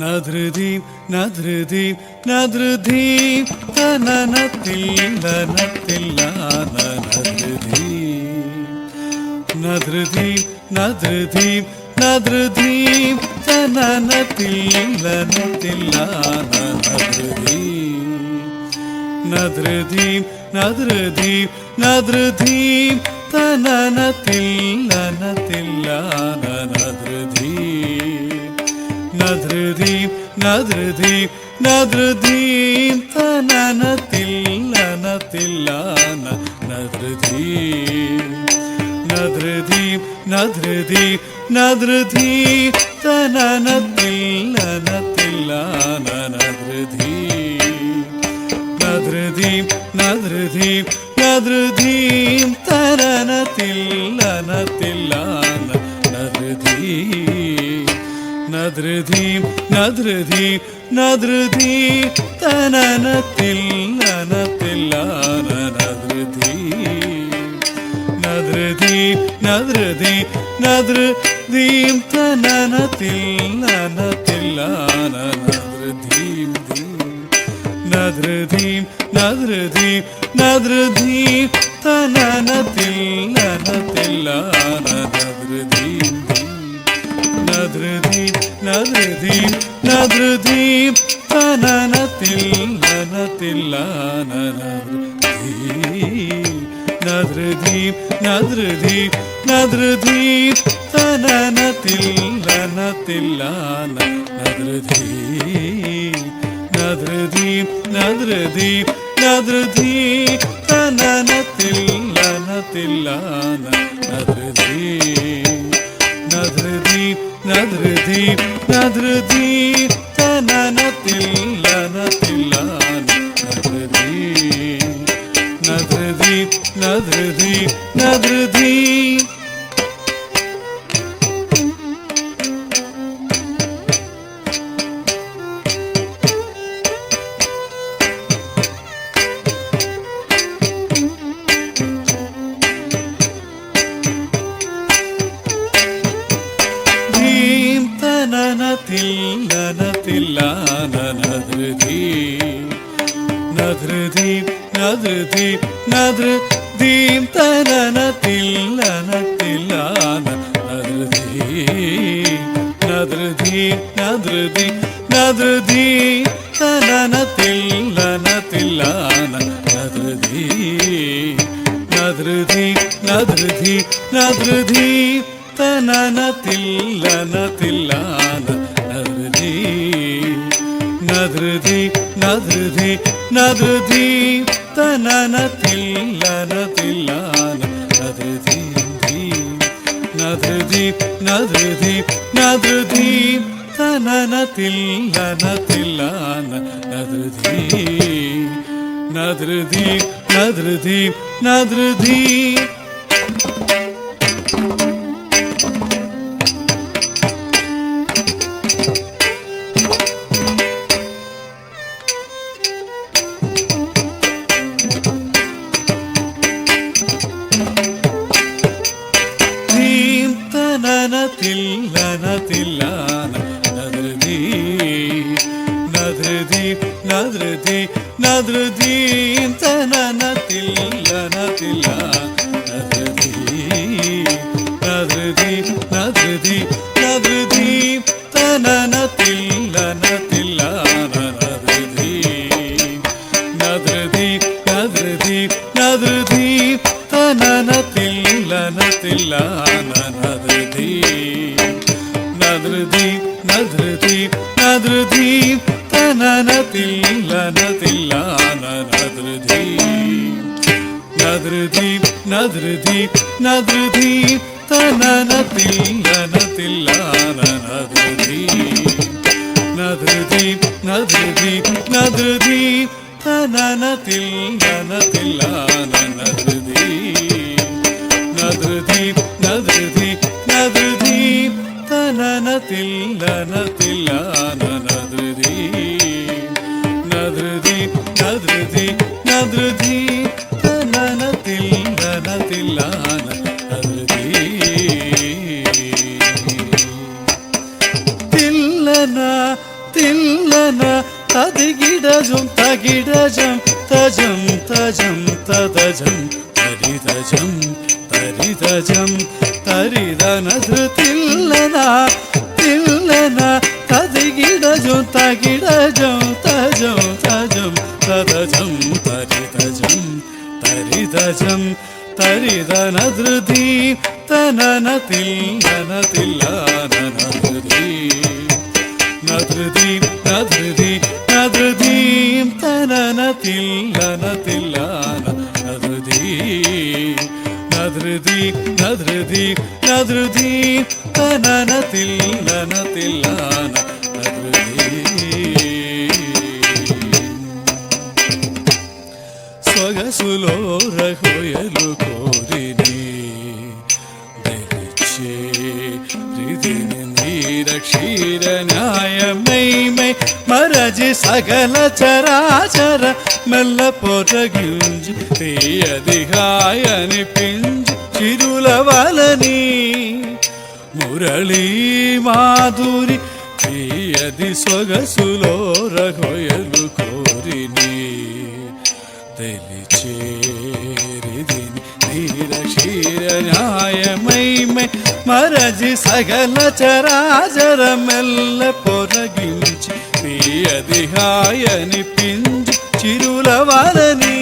നദൃദീം നദൃദീം നദൃദീം തനനത്തില്ലനത്തില്ലാന നദൃദീം നദൃദീം നദൃദീം തനനത്തില്ലനത്തില്ലാന നദൃദീം നദൃദീം നദൃദീം തനനത്തില്ലനത്തില്ലാന നദൃദീം നദൃദീം നദൃദീം തനനത്തില്ലനത്തില്ലാന നദൃദീം നദൃദീം നദൃദീം നദൃദീം തനനത്തില്ലനത്തില്ലാന നദൃദീം നദൃദീം നദൃദീം തനനത്തില്ലനത്തില്ലാന നദൃദീം നദൃദീം നദൃദീം തനനത്തില്ലനത്തില്ലാന നദൃദീം നദൃദീം നദൃദീം തനനത്തില്ലനത്തില്ലാന നദൃദീം നദൃദീം നദൃദീം തനനത്തില്ലനത്തില്ലാന നദൃദീം നദൃദീം നദൃദീം തനനത്തില്ലനത്തില്ലാന നദൃദീം നദൃദീം നദൃദീം തനനത്തില്ലനത്തില്ലാന നദൃദീം നദൃദീം നദൃദീം തനനത്തില്ലനത്തില്ലാന നദൃദീം നദൃദീം നദൃദീം തനനത്തില്ലനത്തില്ലാന നദൃദീം നദൃദീം നദൃദീം നദൃദീം നദൃദീം നദൃദീം നദൃദീം തനനത്തില്ലനത്തില്ലാന നദൃദീം നദൃദീം നദൃദീം തനനത്തില്ലനത്തില്ലാന നദൃദീം നദൃദീം നദൃദീം നദൃദീം തനനത്തില്ലനത്തില്ലാന നദൃദീം നദൃദീം നദൃദീം തനനത്തില്ലനത്തില്ലാന നദൃദീം നദൃദീം നദൃദീം തനനത്തില്ലനത്തില്ലാന നദൃദീം നദൃദീം നദൃദീം തനനത്തില്ലനത്തില്ലാന നദൃദീം നദൃദീം നദൃദീം തനനത്തില്ലനത്തില്ലാന നദൃദീം നദൃദീം നദൃദീം തനനത്തില്ലനത്തില്ലാന നദൃദീം നദൃദീം നദൃദീം തനനത്തില്ലനത്തില്ലാന നദൃദീം നദൃദീം നദൃദീം തനനത്തില്ലനത്തില്ലാന നദൃദീം നദൃദീം നദൃദീം തനനത്തില്ലനത്തില്ലാന നദൃദീം നദൃദീം നദൃദീം തനനത്തില്ലനത്തില്ലാന നദൃദീം നദൃദീം നദൃദീം തനനത്തില്ലനത്തില്ലാന നദൃദീം നദൃദീം നദൃദീം തനനത്തില്ലനത്തില്ലാന തില്ലന തില്ലന തതികിടജം തകിടജം തജം തജം തദജം തരിതജം തരിതജം തരിതനധൃ തില്ലന തില്ലന തതികിടജം തകിടജം തജം തജം തദജം തരിതജം തരിതജം തരിതനധൃതി തനന തില്ലന തില്ലാനധൃതി നധൃതി നധൃതി നധൃതീം തനന തില്ലന തില്ലാന നധൃതി നധൃതി നധൃതി നധൃതി തനന തില്ലന തില്ലാന നധൃതി സ്വഗസുലോരഹൊയലു കോരിനി ദഹിച്ചേ ഹൃദിനി നീരക്ഷീരന്യായമൈമൈ മരജി സകല ചരാചര മെല്ല പൊരകിഞ്ചി തീയതിഹായനിപ്പിഞ്ചി ചിരുലവലനി മുരളീ മാധുരി തീയതി സ്വഗസുലോരഹൊയലു കോരിനി തെലിച്ചേരിതിനി നീരക്ഷീരന്യായമൈമൈ മരജി സകല ചരാചരമെല്ല പൊരകിഞ്ചി തീയതിഹായനിപ്പിഞ്ചി ചിരുലവലനി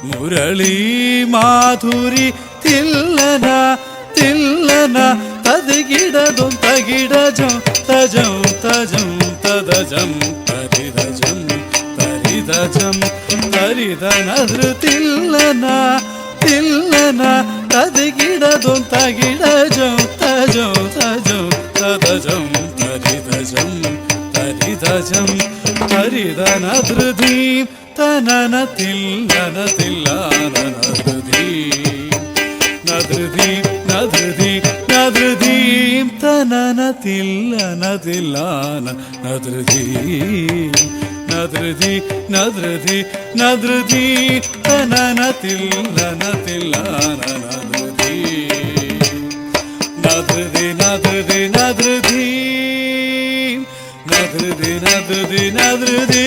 മുരളീ മാധുരി തില്ലന തില്ലന തതികിടതും തകിടജം തജം തജം തദജം തരിതജം തരിതജം തരിതനധൃ തില്ലന തില്ലന തതികിടതും തകിടജം തജം തജം തദജം തരിതജം തരിതജം തരിതനധൃതി തനന തില്ലന തില്ലാനധൃതി നധൃതി നധൃതി നധൃതീം തനന തില്ലന തില്ലാന നധൃതി നധൃതി നധൃതി നധൃതി തനന തില്ലന തില്ലാന നധൃതി നധൃതി നധൃതി നധൃതി നധൃതി നധൃതി നധൃതി